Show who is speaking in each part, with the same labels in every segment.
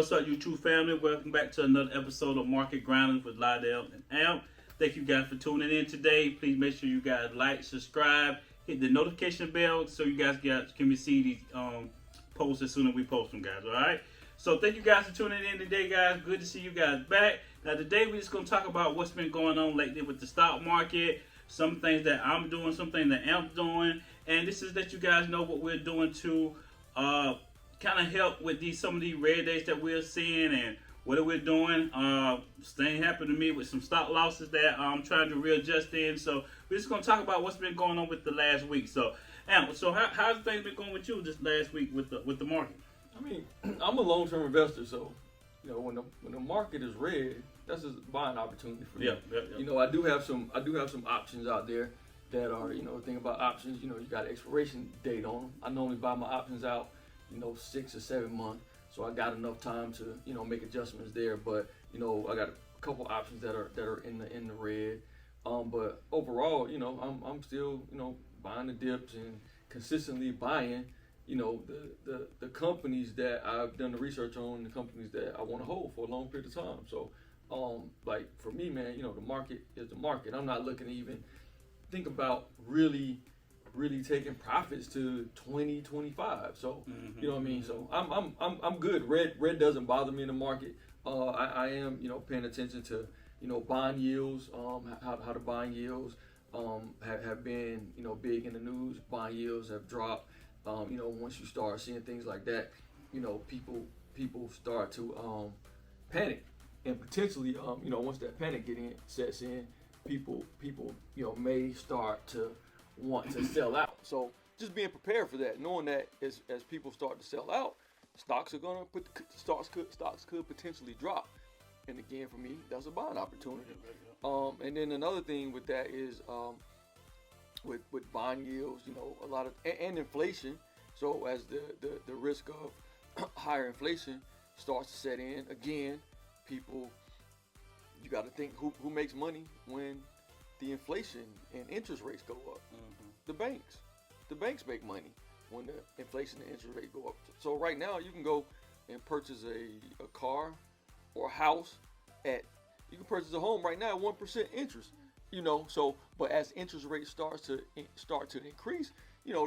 Speaker 1: What's up, YouTube family? Welcome back to another episode of Market Grinders with Lydell and Amp. Thank you guys for tuning in today. Please make sure you guys like, subscribe, hit the notification bell so you guys can receive these posts as soon as we post them, guys. All right. So thank you guys for tuning in today, guys. Good to see you guys back. Now today we're just gonna talk about what's been going on lately with the stock market. Some things that I'm doing, some things that Amp's doing, and this is that you guys know what we're doing to kind of help with some of these red days that we're seeing and what we're doing. Thing happened to me with some stock losses that I'm trying to readjust in. So we're just gonna talk about what's been going on with the last week. So, Amp, so how's things been going with you this last week with the market?
Speaker 2: I mean, I'm a long-term investor, so when the market is red, that's just a buying opportunity for me.
Speaker 1: Yeah.
Speaker 2: I do have some options out there that are the thing about options. You got an expiration date on them. I normally buy my options out 6 or 7 months, so I got enough time to make adjustments there. But I got a couple options that are in the red. But overall, I'm still buying the dips and consistently buying the companies that I've done the research on, the companies that I want to hold for a long period of time. So like for me, man, the market is the market. I'm not looking to even think about really taking profits to 2025. So you know what I mean. So I'm good. Red doesn't bother me in the market. I am paying attention to bond yields. How the bond yields have been big in the news. Bond yields have dropped. Once you start seeing things like that, people start to panic, and potentially once that panic sets in, people may start to want to sell out. So just being prepared for that, knowing that as people start to sell out, stocks could potentially drop. And again, for me, that's a buying opportunity. And then another thing with that is with bond yields, a lot of and inflation. So as the risk of higher inflation starts to set in, again, people, you got to think who makes money when the inflation and interest rates go up. The banks make money when the inflation and interest rate go up. So right now you can go and purchase a car or a house you can purchase a home right now at 1% interest. So but as interest rates start to increase,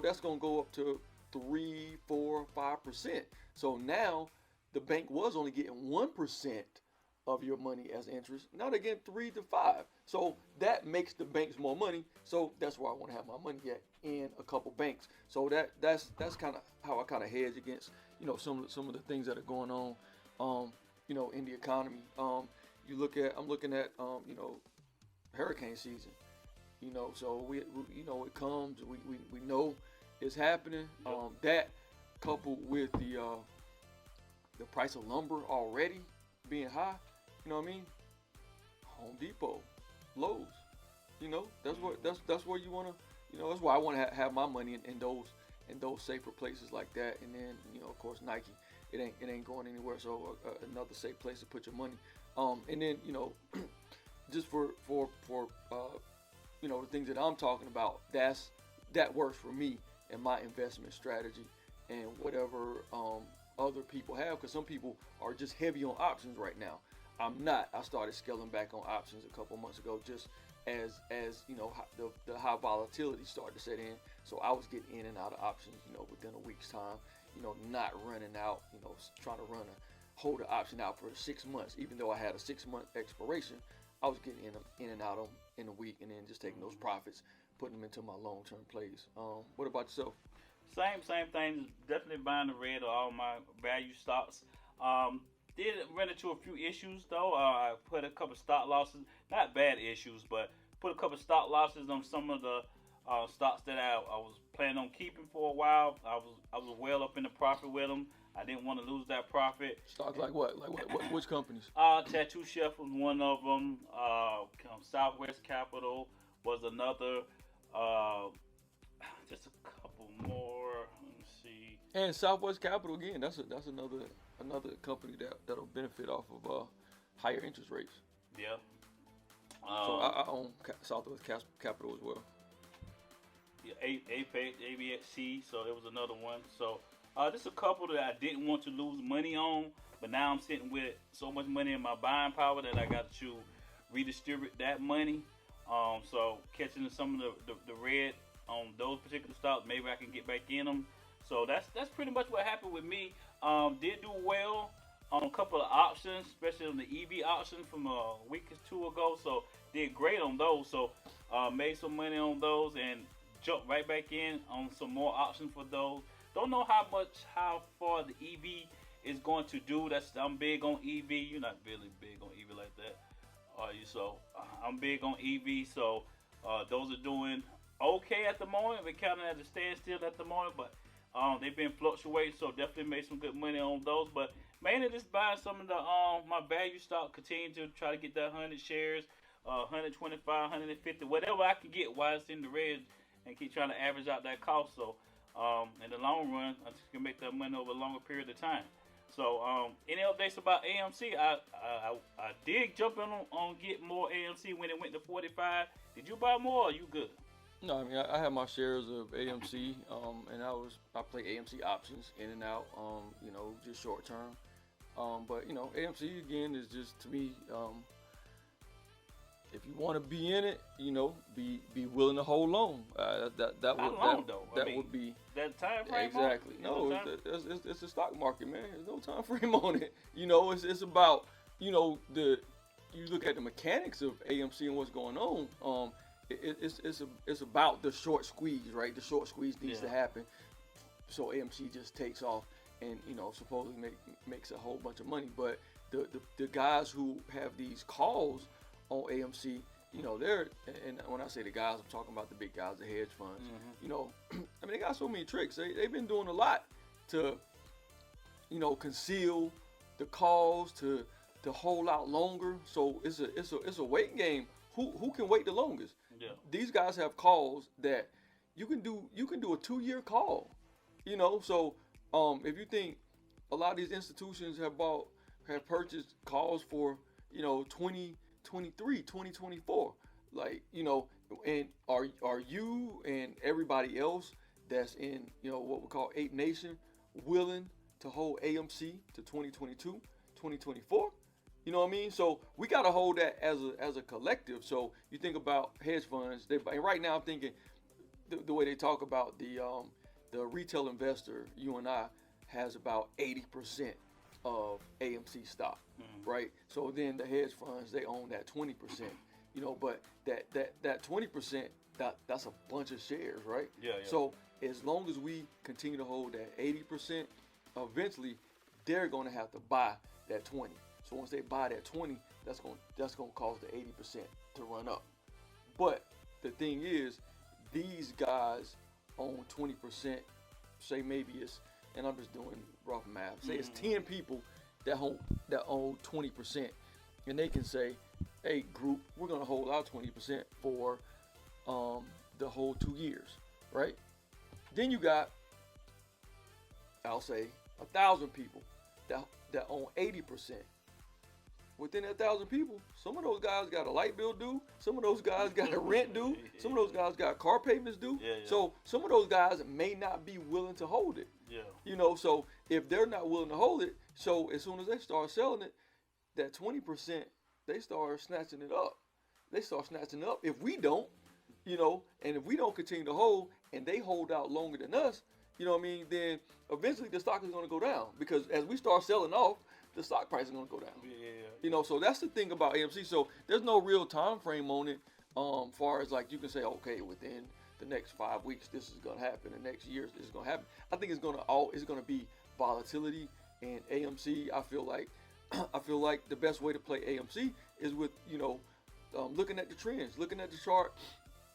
Speaker 2: that's gonna go up to 3, 4, 5%. So now the bank was only getting 1% of your money as interest. Now they're getting 3 to 5. So that makes the banks more money. So that's where I want to have my money at, in a couple banks. So that's kind of how I kind of hedge against some of the things that are going on in the economy. I'm looking at hurricane season. So we it comes. We know it's happening. That coupled with the price of lumber already being high. You know what I mean? Home Depot, Lowe's. That's where you wanna. That's why I want to have my money in those safer places like that. And then of course Nike. It ain't going anywhere. So another safe place to put your money. And then just for the things that I'm talking about, that works for me and my investment strategy and whatever other people have, because some people are just heavy on options right now. I'm not. I started scaling back on options a couple months ago, just as the high volatility started to set in. So I was getting in and out of options, within a week's time, not running out, trying to hold the option out for 6 months, even though I had a 6-month expiration. I was getting in and out of them in a week, and then just taking those profits, putting them into my long-term plays. What about yourself?
Speaker 1: Same thing. Definitely buying the red or all my value stocks. Did run into a few issues though. I put a couple stock losses, not bad issues, but put a couple stock losses on some of the stocks that I was planning on keeping for a while. I was well up in the profit with them. I didn't want to lose that profit.
Speaker 2: Stocks like what? Which companies?
Speaker 1: Tattoo Chef was one of them. Southwest Capital was another. Just a couple more. Let me see.
Speaker 2: And Southwest Capital again. That's another company that'll benefit off of higher interest rates.
Speaker 1: Yeah.
Speaker 2: So I own Southwest Capital as well.
Speaker 1: Yeah, Apex, ABXC. So it was another one. So just a couple that I didn't want to lose money on. But now I'm sitting with so much money in my buying power that I got to redistribute that money. So catching some of the red on those particular stocks, maybe I can get back in them. So that's pretty much what happened with me. Did do well on a couple of options, especially on the EV option from a week or two ago. So did great on those. So made some money on those and jumped right back in on some more options for those. Don't know how far the EV is going to do. I'm big on EV. You're not really big on EV like that, are you? So I'm big on EV. So those are doing okay at the moment. We're kind of at a standstill at the moment, but they've been fluctuating. So definitely made some good money on those. But mainly just buying some of the my value stock. Continue to try to get that 100 shares, 125, 150, whatever I can get while it's in the red, and keep trying to average out that cost. So in the long run, I just can make that money over a longer period of time. So any updates about AMC? I did jump in on get more AMC when it went to 45. Did you buy more? Or are you good?
Speaker 2: No, I mean I have my shares of AMC, and I play AMC options in and out, just short term. But AMC again is just to me, if you want to be in it, be willing to hold on. That would be
Speaker 1: that time frame.
Speaker 2: Exactly. No, it's the stock market, man. There's no time frame on it. It's about you look at the mechanics of AMC and what's going on. It's about the short squeeze, right? The short squeeze needs to happen, so AMC just takes off and supposedly makes a whole bunch of money. But the guys who have these calls on AMC, they're, and when I say the guys, I'm talking about the big guys, the hedge funds.
Speaker 1: Mm-hmm.
Speaker 2: I mean, they got so many tricks. They've been doing a lot to, conceal the calls, to hold out longer. So it's a waiting game. Who can wait the longest?
Speaker 1: Yeah.
Speaker 2: These guys have calls that you can do a 2-year call. So if you think a lot of these institutions have purchased calls for 2023, 2024, and are you and everybody else that's in what we call Ape Nation willing to hold AMC to 2022, 2024? You know what I mean? So we got to hold that as a collective. So you think about hedge funds, and right now I'm thinking the way they talk about the retail investor, you and I, has about 80% of AMC stock, right? So then the hedge funds, they own that 20%, but that 20%, that's a bunch of shares, right?
Speaker 1: Yeah.
Speaker 2: So as long as we continue to hold that 80%, eventually they're going to have to buy that 20. So once they buy that 20, that's going to cause the 80% to run up. But the thing is, these guys own 20%. Say maybe it's, and I'm just doing rough math. Say it's 10 people that own 20%, and they can say, "Hey, group, we're going to hold our 20% for the whole 2 years, right?" Then you got, I'll say, 1,000 people that own 80%. Within that 1,000 people, some of those guys got a light bill due. Some of those guys got a rent due. Some of those guys got car payments due.
Speaker 1: Yeah.
Speaker 2: So some of those guys may not be willing to hold it.
Speaker 1: Yeah.
Speaker 2: So if they're not willing to hold it, so as soon as they start selling it, that 20%, they start snatching it up. If we don't, and if we don't continue to hold, and they hold out longer than us, then eventually the stock is going to go down, because as we start selling off, the stock price is going to go down.
Speaker 1: Yeah.
Speaker 2: So that's the thing about AMC. So there's no real time frame on it, far as like you can say, okay, within the next 5 weeks this is going to happen, the next year this is going to happen. I think it's going to be volatility. And AMC, I feel like the best way to play AMC is with looking at the trends, looking at the chart,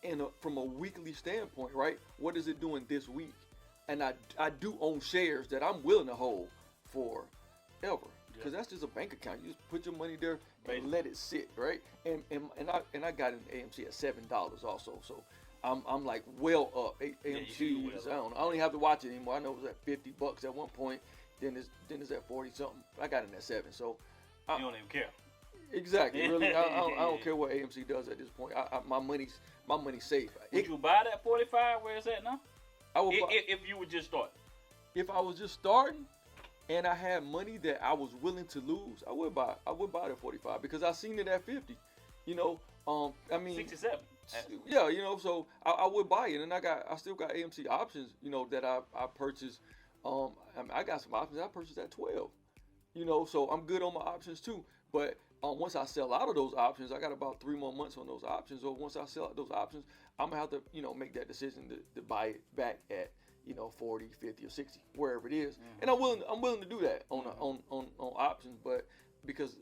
Speaker 2: and from a weekly standpoint, right? What is it doing this week? And I do own shares that I'm willing to hold for ever. Because that's just a bank account. You just put your money there and let it sit, right? And I got in AMC at $7 also. So I'm like well up. AMC is, I don't even have to watch it anymore. I know it was at $50 at one point. Then it's at 40 something. I got in at 7. So
Speaker 1: you don't even care.
Speaker 2: Exactly. Really, I don't care what AMC does at this point. My money's safe.
Speaker 1: Would you buy that 45? Where is that now?
Speaker 2: I would
Speaker 1: if you would just start.
Speaker 2: If I was just starting,
Speaker 3: and I had money that I was willing to lose, I would buy it at 45 because I seen it at 50. You know, I mean,
Speaker 1: 67.
Speaker 3: yeah, you know, so I would buy it, and I still got AMC options, you know, that I purchased. I mean, I got some options I purchased at 12. You know, so I'm good on my options too. But once I sell out of those options, I got about 3 more months on those options. So once I sell out those options, I'm gonna have to, you know, make that decision to buy it back at, you know, 40, 50, or 60, wherever it is. And I'm willing to do that on options, but because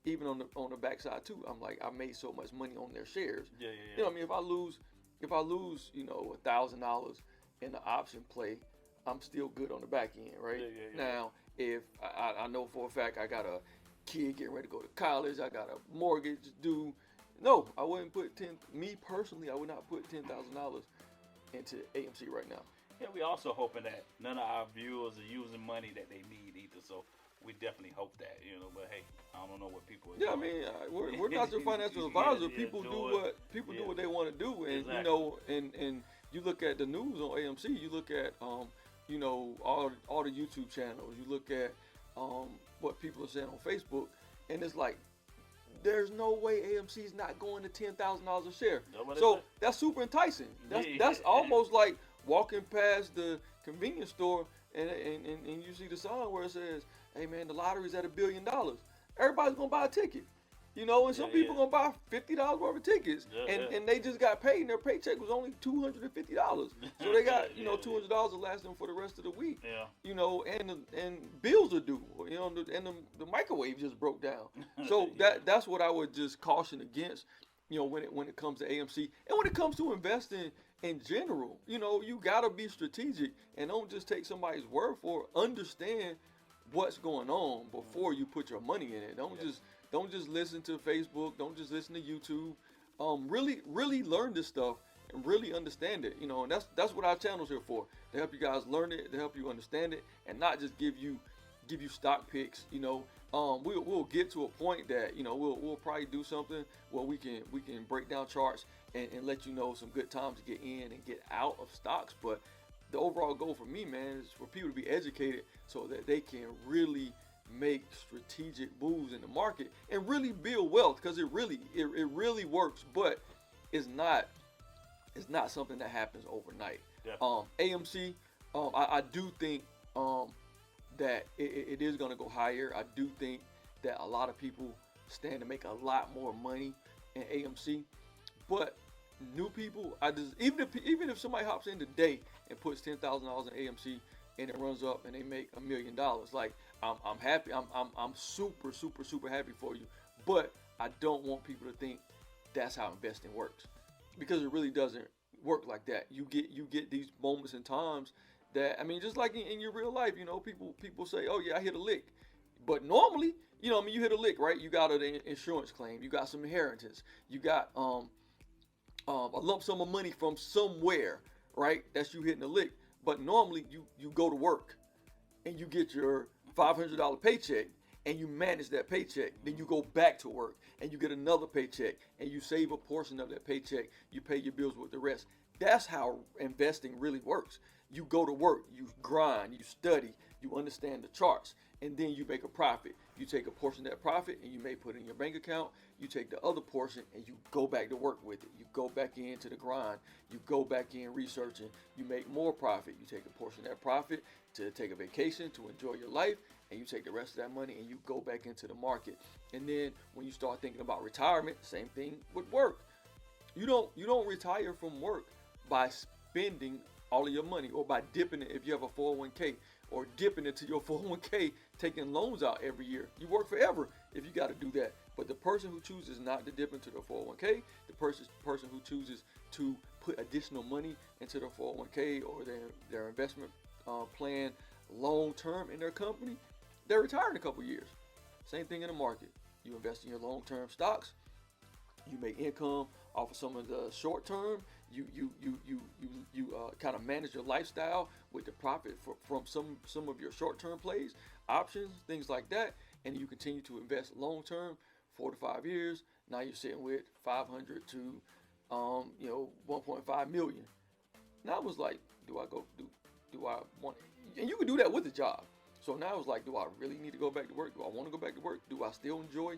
Speaker 3: even on the backside too, I'm like, I made so much money on their shares.
Speaker 1: Yeah.
Speaker 3: You know what I mean? If I lose, you know, $1,000 in the option play, I'm still good on the back end, right?
Speaker 1: Yeah.
Speaker 3: Now, if I know for a fact I got a kid getting ready to go to college, I got a mortgage due. No, I wouldn't put me personally, I would not put $10,000 into AMC right now.
Speaker 1: Yeah, we also hoping that none of our viewers are using money that they need either. So we definitely hope that, you know. But hey, I don't know what people are
Speaker 3: Yeah,
Speaker 1: doing.
Speaker 3: I mean, we're not your financial advisor.
Speaker 1: Yeah,
Speaker 3: People
Speaker 1: do
Speaker 3: do what they want to do, and
Speaker 1: Exactly.
Speaker 3: you know, and you look at the news on AMC, you look at you know, all the YouTube channels, you look at what people are saying on Facebook, and it's like, there's no way AMC is not going to $10,000 a share. So that's super enticing. That's almost like walking past the convenience store and you see the sign where it says, "Hey man, the lottery's at $1 billion." Everybody's gonna buy a ticket. You know, and some people gonna buy $50 worth of tickets, and they just got paid, and their paycheck was only $250. So they got, you know, $200 to last them for the rest of the week.
Speaker 1: Yeah.
Speaker 3: You know, and bills are due. You know, and the microwave just broke down. So that's what I would just caution against. You know, when it comes to AMC and when it comes to investing in general, you know, you gotta be strategic and don't just take somebody's word for it. Understand what's going on before you put your money in it. Don't just listen to Facebook. Don't just listen to YouTube. Really learn this stuff and really understand it. You know, and that's what our channel's here for. To help you guys learn it, to help you understand it, and not just give you stock picks. You know, we'll get to a point that, you know, we'll probably do something where we can break down charts and let you know some good times to get in and get out of stocks. But the overall goal for me, man, is for people to be educated so that they can really make strategic moves in the market and really build wealth, because it really works, but it's not something that happens overnight. AMC, I do think that it is going to go higher. I do think that a lot of people stand to make a lot more money in AMC, but new people, even if somebody hops in today and puts $10,000 in AMC and it runs up and they make $1 million, like, I'm happy. I'm super happy for you. But I don't want people to think that's how investing works, because it really doesn't work like that. You get these moments and times that, I mean, just like in your real life, you know, people say, "Oh yeah, I hit a lick," but normally, you know, I mean, you hit a lick, right? You got an insurance claim, you got some inheritance, you got a lump sum of money from somewhere, right? That's you hitting a lick. But normally you go to work and you get your $500 paycheck and you manage that paycheck. Then you go back to work and you get another paycheck and you save a portion of that paycheck. You pay your bills with the rest. That's how investing really works. You go to work, you grind, you study, you understand the charts, and then you make a profit. You take a portion of that profit and you may put it in your bank account. You take the other portion and you go back to work with it. You go back into the grind. You go back in researching. You make more profit. You take a portion of that profit to take a vacation, to enjoy your life, and you take the rest of that money and you go back into the market. And then when you start thinking about retirement, same thing with work. You don't retire from work by spending all of your money or by dipping it if you have a 401k, or dipping into your 401k, taking loans out every year. You work forever if you got to do that. But the person who chooses not to dip into their 401k, the person who chooses to put additional money into their 401k or their investment plan long term in their company, they're retired in a couple years. Same thing in the market. You invest in your long term stocks. You make income off of some of the short term. You kind of manage your lifestyle with the profit from some of your short term plays, options, things like that, and you continue to invest long term, 4 to 5 years. Now you're sitting with 500 to 1.5 million. Now I was like, do I want? And you can do that with a job. So now it's like, do I really need to go back to work? Do I want to go back to work? Do I still enjoy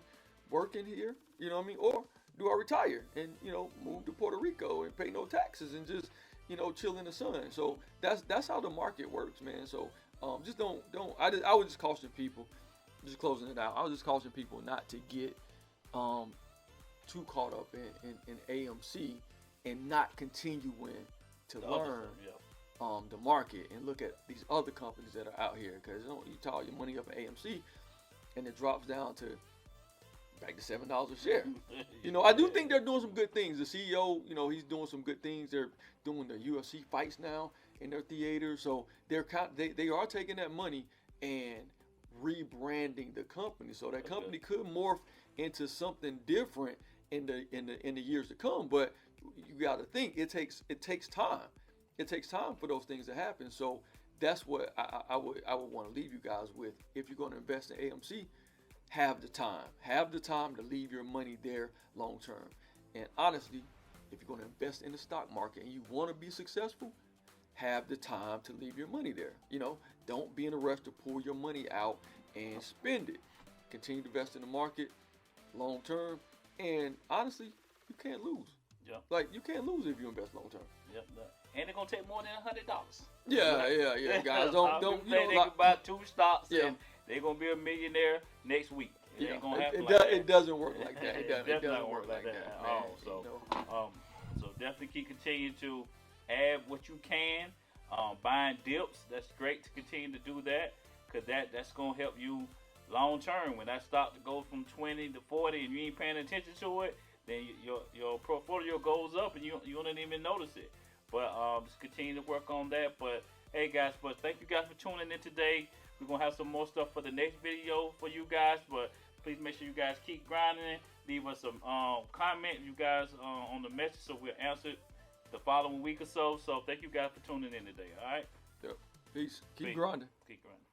Speaker 3: working here? You know what I mean? Or do I retire and, you know, move to Puerto Rico and pay no taxes and just, you know, chill in the sun? So that's how the market works, man. So just don't. I would just caution people. Just closing it out. I would just caution people not to get too caught up in AMC and not continuing to learn the market and look at these other companies that are out here. Because you tie all your money up in AMC and it drops down to back to $7 a share. You know, I do think they're doing some good things. The CEO, you know, he's doing some good things. They're doing the UFC fights now in their theaters. So they are taking that money and rebranding the company. So that company could morph into something different in the years to come. But you got to think it takes time. It takes time for those things to happen. So that's what I would want to leave you guys with. If you're going to invest in AMC, have the time. Have the time to leave your money there long term. And honestly, if you're going to invest in the stock market and you want to be successful, have the time to leave your money there. You know, don't be in a rush to pull your money out and spend it. Continue to invest in the market long term. And honestly, you can't lose.
Speaker 1: Yep.
Speaker 3: Like, you can't lose if you invest long term.
Speaker 1: Yep. And they're gonna take more than $100.
Speaker 3: Yeah, guys. Don't
Speaker 1: you know, they can buy 2 stocks and they're gonna be a millionaire next week. It ain't gonna happen like that.
Speaker 3: It doesn't work like that.
Speaker 1: It doesn't work like that at all. So, so definitely keep continuing to add what you can. Buying dips, that's great to continue to do that, because that's gonna help you long term. When that stock goes from 20 to 40 and you ain't paying attention to it, then your portfolio goes up and you don't even notice it. But just continue to work on that. But hey guys, thank you guys for tuning in today. We're gonna have some more stuff for the next video for you guys. But please make sure you guys keep grinding. Leave us some comment, you guys, on the message, so we'll answer it the following week or so. So thank you guys for tuning in today. All right.
Speaker 3: Yep. Peace. Keep grinding.
Speaker 1: Keep grinding.